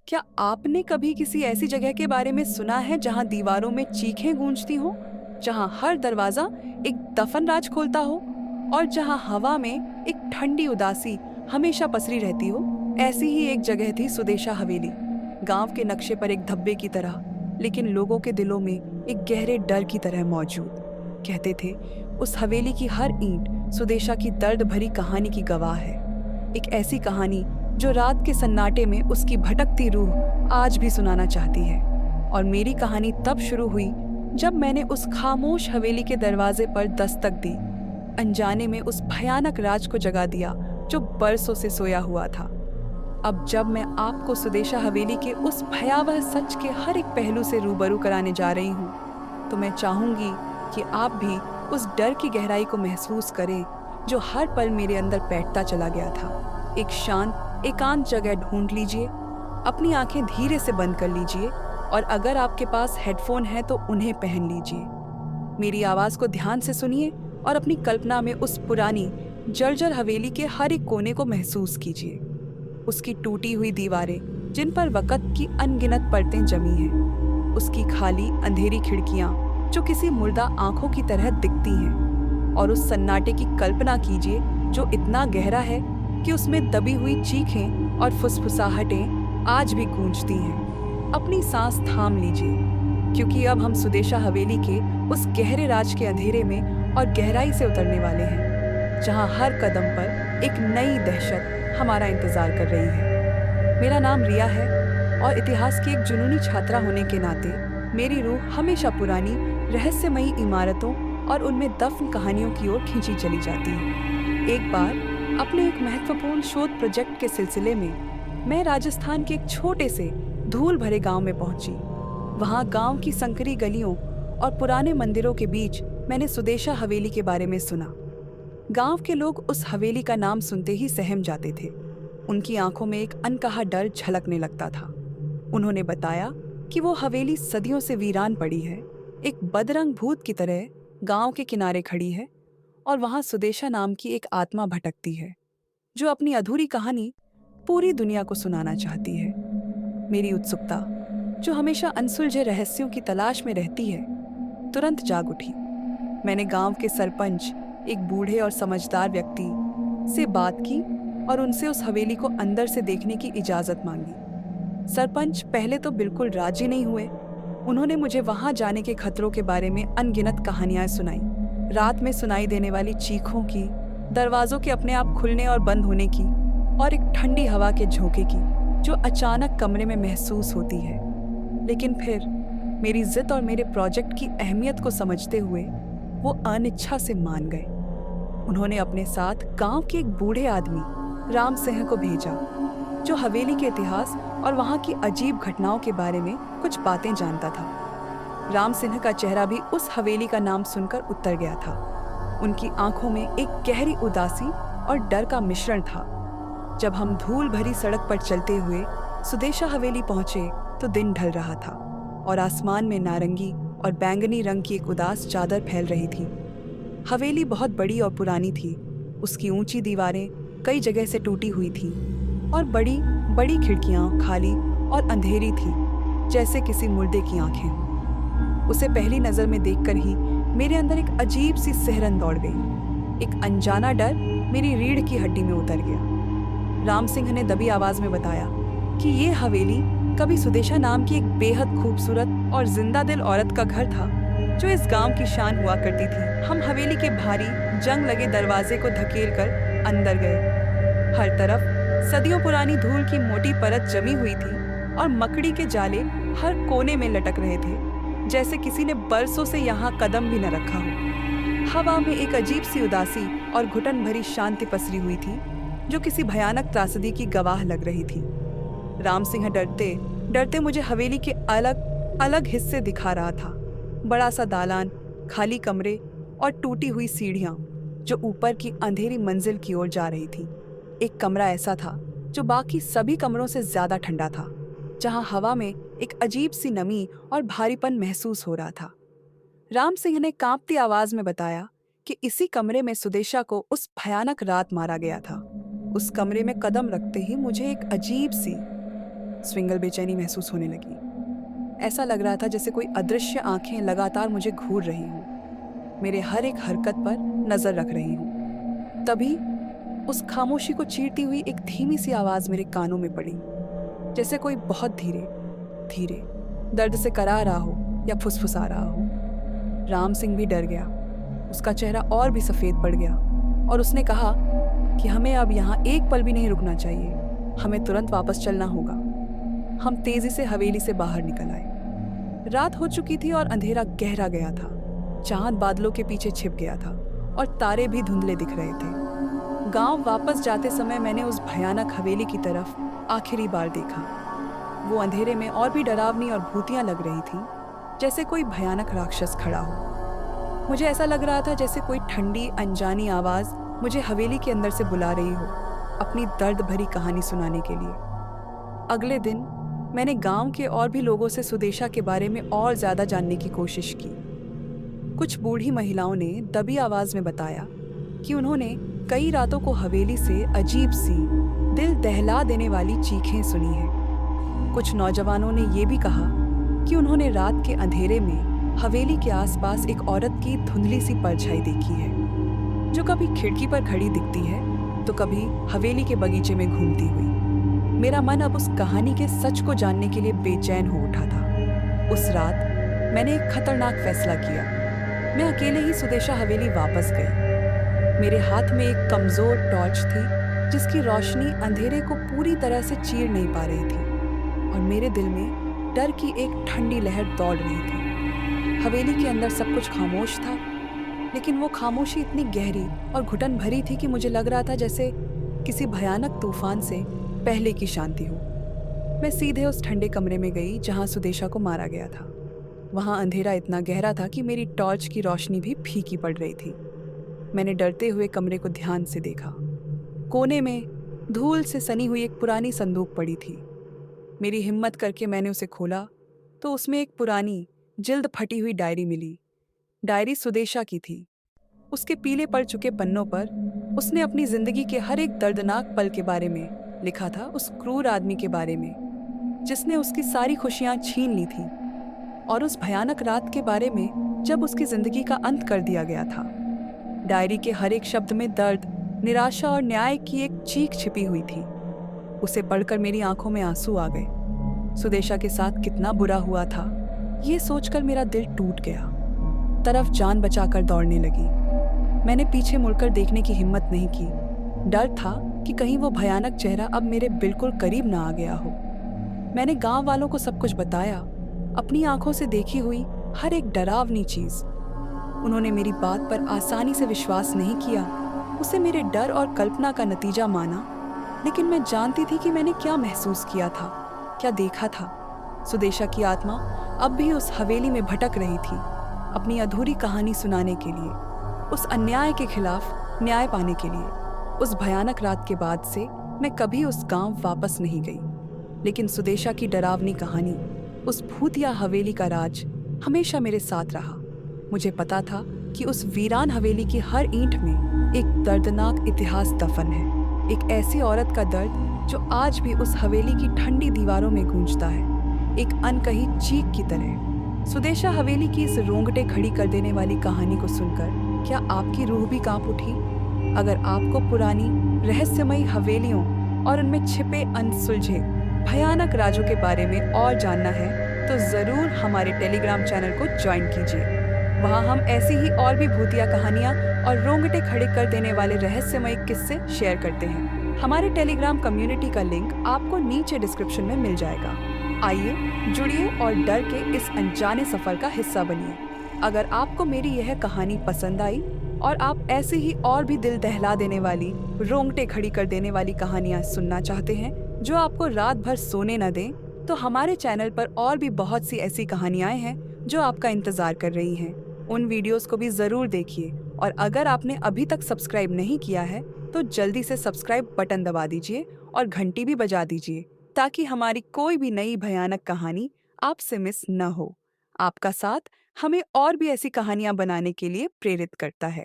क्या आपने कभी किसी ऐसी जगह के बारे में सुना है जहां दीवारों में चीखें गूंजती हो, जहां हर दरवाजा एक दफन राज खोलता हो और जहां हवा में एक ठंडी उदासी हमेशा पसरी रहती हो? ऐसी ही एक जगह थी सुदेशा हवेली, गांव के नक्शे पर एक धब्बे की तरह, लेकिन लोगों के दिलों में एक गहरे डर की तरह मौजूद। कहते थे उस हवेली की हर ईंट सुदेशा की दर्द भरी कहानी की गवाह है। एक ऐसी कहानी जो रात के सन्नाटे में उसकी भटकती रूह आज भी सुनाना चाहती है। और मेरी कहानी तब शुरू हुई जब मैंने उस खामोश हवेली के दरवाजे पर दस्तक दी, अनजाने में उस भयानक राज को जगा दिया जो बरसों से सोया हुआ था। अब जब मैं आपको सुदेशा हवेली के उस भयावह सच के हर एक पहलू से रूबरू कराने जा रही हूँ, तो मैं चाहूंगी कि आप भी उस डर की गहराई को महसूस करें जो हर पल मेरे अंदर बैठता चला गया था। एक शांत एकांत जगह ढूंढ लीजिए, अपनी आंखें धीरे से बंद कर लीजिए और अगर आपके पास हेडफोन है तो उन्हें पहन लीजिए। मेरी आवाज को ध्यान से सुनिए और अपनी कल्पना में उस पुरानी जर्जर हवेली के हर एक कोने को महसूस कीजिए। उसकी टूटी हुई दीवारें जिन पर वक़्त की अनगिनत परतें जमी हैं, उसकी खाली अंधेरी खिड़कियां जो किसी मुर्दा आंखों की तरह दिखती हैं, और उस सन्नाटे की कल्पना कीजिए जो इतना गहरा है कि उसमें दबी हुई चीखें और फुसफुसाहटें आज भी गूंजती हैं। अपनी सांस थाम लीजिए, क्योंकि अब हम सुदेशा हवेली के उस गहरे राज के अंधेरे में और गहराई से उतरने वाले हैं, जहां हर कदम पर एक नई दहशत हमारा इंतजार कर रही है। मेरा नाम रिया है और इतिहास की एक जुनूनी छात्रा होने के नाते मेरी रूह हमेशा पुरानी रहस्यमयी इमारतों और उनमें दफन कहानियों की ओर खींची चली जाती है। एक बार अपने एक महत्वपूर्ण शोध प्रोजेक्ट के सिलसिले में मैं राजस्थान के एक छोटे से धूल भरे गांव में पहुंची। वहां गांव की संकरी गलियों और पुराने मंदिरों के बीच मैंने सुदेशा हवेली के बारे में सुना। गांव के लोग उस हवेली का नाम सुनते ही सहम जाते थे। उनकी आंखों में एक अनकहा डर झलकने लगता था। उन्होंने बताया कि वो हवेली सदियों से वीरान पड़ी है, एक बदरंग भूत की तरह गांव के किनारे खड़ी है, और वहां सुदेशा नाम की एक आत्मा भटकती है जो अपनी अधूरी कहानी पूरी दुनिया को सुनाना चाहती है। मेरी उत्सुकता, जो हमेशा अनसुलझे रहस्यों की तलाश में रहती है, तुरंत जाग उठी। मैंने गांव के सरपंच, एक बूढ़े और समझदार व्यक्ति से बात की और उनसे उस हवेली को अंदर से देखने की इजाजत मांगी। सरपंच पहले तो बिल्कुल राजी नहीं हुए। उन्होंने मुझे वहां जाने के खतरों के बारे में अनगिनत कहानियां सुनाई, रात में सुनाई देने वाली चीखों की, दरवाजों के अपने आप खुलने और बंद होने की, और एक ठंडी हवा के झोंके की जो अचानक कमरे में महसूस होती है। लेकिन फिर मेरी जिद और मेरे प्रोजेक्ट की अहमियत को समझते हुए वो अनिच्छा से मान गए। उन्होंने अपने साथ गांव के एक बूढ़े आदमी राम सिंह को भेजा, जो हवेली के इतिहास और वहां की अजीब घटनाओं के बारे में कुछ बातें जानता था। राम सिंह का चेहरा भी उस हवेली का नाम सुनकर उतर गया था। उनकी आंखों में एक गहरी उदासी और डर का मिश्रण था। जब हम धूल भरी सड़क पर चलते हुए सुदेशा हवेली पहुंचे तो दिन ढल रहा था और आसमान में नारंगी और बैंगनी रंग की एक उदास चादर फैल रही थी। हवेली बहुत बड़ी और पुरानी थी। उसकी ऊंची दीवारें कई जगह से टूटी हुई थी और बड़ी बड़ी खिड़कियां खाली और अंधेरी थी, जैसे किसी मुर्दे की आंखें। उसे पहली नजर में देखकर ही मेरे अंदर एक अजीब सी सिहरन दौड़ गई। एक अनजाना डर मेरी रीढ़ की हड्डी में उतर गया। राम सिंह ने दबी आवाज में बताया कि ये हवेली कभी सुदेशा नाम की एक बेहद खूबसूरत और जिंदा दिल औरत का घर था, जो इस गांव की शान हुआ करती थी। हम हवेली के भारी जंग लगे दरवाजे को धकेल कर अंदर गए। हर तरफ सदियों पुरानी धूल की मोटी परत जमी हुई थी और मकड़ी के जाले हर कोने में लटक रहे थे, जैसे किसी ने बरसों से यहाँ कदम भी न रखा हो। हवा में एक अजीब सी उदासी और घुटन भरी शांति पसरी हुई थी, जो किसी भयानक त्रासदी की गवाह लग रही थी। राम सिंह डरते डरते मुझे हवेली के अलग अलग हिस्से दिखा रहा था। बड़ा सा दालान, खाली कमरे और टूटी हुई सीढ़ियां जो ऊपर की अंधेरी मंजिल की ओर जा रही थी। एक कमरा ऐसा था जो बाकी सभी कमरों से ज्यादा ठंडा था, जहां हवा में एक अजीब सी नमी और भारीपन महसूस हो रहा था। राम सिंह ने कांपती आवाज में बताया कि इसी कमरे में सुदेशा को उस भयानक रात मारा गया था। उस कमरे में कदम रखते ही मुझे एक अजीब सी स्विंगल बेचैनी महसूस होने लगी। ऐसा लग रहा था जैसे कोई अदृश्य आंखें लगातार मुझे घूर रही हों, मेरे हर एक हरकत पर नजर रख रही हों। तभी उस खामोशी को चीरती हुई एक धीमी सी आवाज मेरे कानों में पड़ी, जैसे कोई बहुत धीरे धीरे दर्द से करा रहा हो या फुसफुसा रहा हो। राम सिंह भी डर गया। उसका चेहरा और भी सफेद पड़ गया और उसने कहा कि हमें अब यहाँ एक पल भी नहीं रुकना चाहिए, हमें तुरंत वापस चलना होगा। हम तेजी से हवेली से बाहर निकल आए। रात हो चुकी थी और अंधेरा गहरा गया था। चांद बादलों के पीछे छिप गया था और तारे भी धुंधले दिख रहे थे। गांव वापस जाते समय मैंने उस भयानक हवेली की तरफ आखिरी बार देखा। वो अंधेरे में और भी डरावनी और भूतियां लग रही थी, जैसे कोई भयानक राक्षस खड़ा हो। मुझे ऐसा लग रहा था जैसे कोई ठंडी अनजानी आवाज मुझे हवेली के अंदर से बुला रही हो, अपनी दर्द भरी कहानी सुनाने के लिए। अगले दिन मैंने गांव के और भी लोगों से सुदेशा के बारे में और ज्यादा जानने की कोशिश की। कुछ बूढ़ी महिलाओं ने दबी आवाज में बताया कि उन्होंने कई रातों को हवेली से अजीब सी, दिल दहला देने वाली चीखें सुनी हैं। कुछ नौजवानों ने ये भी कहा कि उन्होंने रात के अंधेरे में हवेली के आसपास एक औरत की धुंधली सी परछाई देखी है, जो कभी खिड़की पर खड़ी दिखती है तो कभी हवेली के बगीचे में घूमती हुई। मेरा मन अब उस कहानी के सच को जानने के लिए बेचैन हो उठा था। उस रात मैंने एक खतरनाक फैसला किया। मैं अकेले ही सुदेशा हवेली वापस गई। मेरे हाथ में एक कमजोर टॉर्च थी, जिसकी रोशनी अंधेरे को पूरी तरह से चीर नहीं पा रही थी, और मेरे दिल में डर की एक ठंडी लहर दौड़ रही थी। हवेली के अंदर सब कुछ खामोश था, लेकिन वो खामोशी इतनी गहरी और घुटन भरी थी कि मुझे लग रहा था जैसे किसी भयानक तूफान से पहले की शांति हो। मैं सीधे उस ठंडे कमरे में गई जहां सुदेशा को मारा गया था। वहां अंधेरा इतना गहरा था कि मेरी टॉर्च की रोशनी भी फीकी पड़ रही थी। मैंने डरते हुए कमरे को ध्यान से देखा। कोने में धूल से सनी हुई एक पुरानी संदूक पड़ी थी। मेरी हिम्मत करके मैंने उसे खोला तो उसमें एक पुरानी, जिल्द फटी हुई डायरी मिली। डायरी सुदेशा की थी। उसके पीले पड़ चुके पन्नों पर उसने अपनी जिंदगी के हर एक दर्दनाक पल के बारे में लिखा था, उस क्रूर आदमी के बारे में जिसने उसकी सारी खुशियां छीन ली थी, और उस भयानक रात के बारे में जब उसकी जिंदगी का अंत कर दिया गया था। डायरी के हर एक शब्द में दर्द, निराशा और न्याय की एक चीख छिपी हुई थी। उसे पढ़कर मेरी आंखों में आंसू आ गए। सुदेशा के साथ कितना बुरा हुआ था, ये सोचकर मेरा दिल टूट गया। तरफ जान बचाकर दौड़ने लगी। मैंने पीछे मुड़कर देखने की हिम्मत नहीं की। डर था कि कहीं वो भयानक चेहरा अब मेरे बिल्कुल करीब ना आ गया हो। मैंने गांव वालों को सब कुछ बताया, अपनी आंखों से देखी हुई हर एक डरावनी चीज। उन्होंने मेरी बात पर आसानी से विश्वास नहीं किया, उसे मेरे डर और कल्पना का नतीजा माना। लेकिन मैं जानती थी कि मैंने क्या महसूस किया था, क्या देखा था। सुदेशा की आत्मा अब भी उस हवेली में भटक रही थी, अपनी अधूरी कहानी सुनाने के लिए, उस अन्याय के खिलाफ न्याय पाने के लिए। उस भयानक रात के बाद से मैं कभी उस गांव वापस नहीं गई, लेकिन सुदेशा की डरावनी कहानी, उस भूतिया हवेली का राज हमेशा मेरे साथ रहा। मुझे पता था कि उस वीरान हवेली की हर ईंट में एक दर्दनाक इतिहास दफन है, एक ऐसी औरत का दर्द जो आज भी उस हवेली की ठंडी दीवारों में गूंजता है, एक अनकही चीख की तरह। सुदेशा हवेली की इस रोंगटे खड़ी कर देने वाली कहानी को सुनकर क्या आपकी रूह भी कांप उठी? अगर आपको पुरानी रहस्यमयी हवेलियों और उनमें छिपे अनसुलझे भयानक राजों के बारे में और जानना है तो जरूर हमारे टेलीग्राम चैनल को ज्वाइन कीजिए। वहाँ हम ऐसी ही और भी भूतिया कहानियाँ और रोंगटे खड़े कर देने वाले रहस्यमयी किस्से शेयर करते हैं। हमारे टेलीग्राम कम्युनिटी का लिंक आपको नीचे डिस्क्रिप्शन में मिल जाएगा। आइए, जुड़िए और डर के इस अनजाने सफर का हिस्सा बनिए। अगर आपको मेरी यह कहानी पसंद आई और आप ऐसे ही और भी दिल दहला देने वाली, रोंगटे खड़ी कर देने वाली कहानियां सुनना चाहते हैं जो आपको रात भर सोने न दें, तो हमारे चैनल पर और भी बहुत सी ऐसी कहानियां हैं जो आपका इंतजार कर रही हैं। उन वीडियोस को भी जरूर देखिए, और अगर आपने अभी तक सब्सक्राइब नहीं किया है तो जल्दी से सब्सक्राइब बटन दबा दीजिए और घंटी भी बजा दीजिए, ताकि हमारी कोई भी नई भयानक कहानी आपसे मिस न हो। आपका साथ हमें और भी ऐसी कहानियां बनाने के लिए प्रेरित करता है।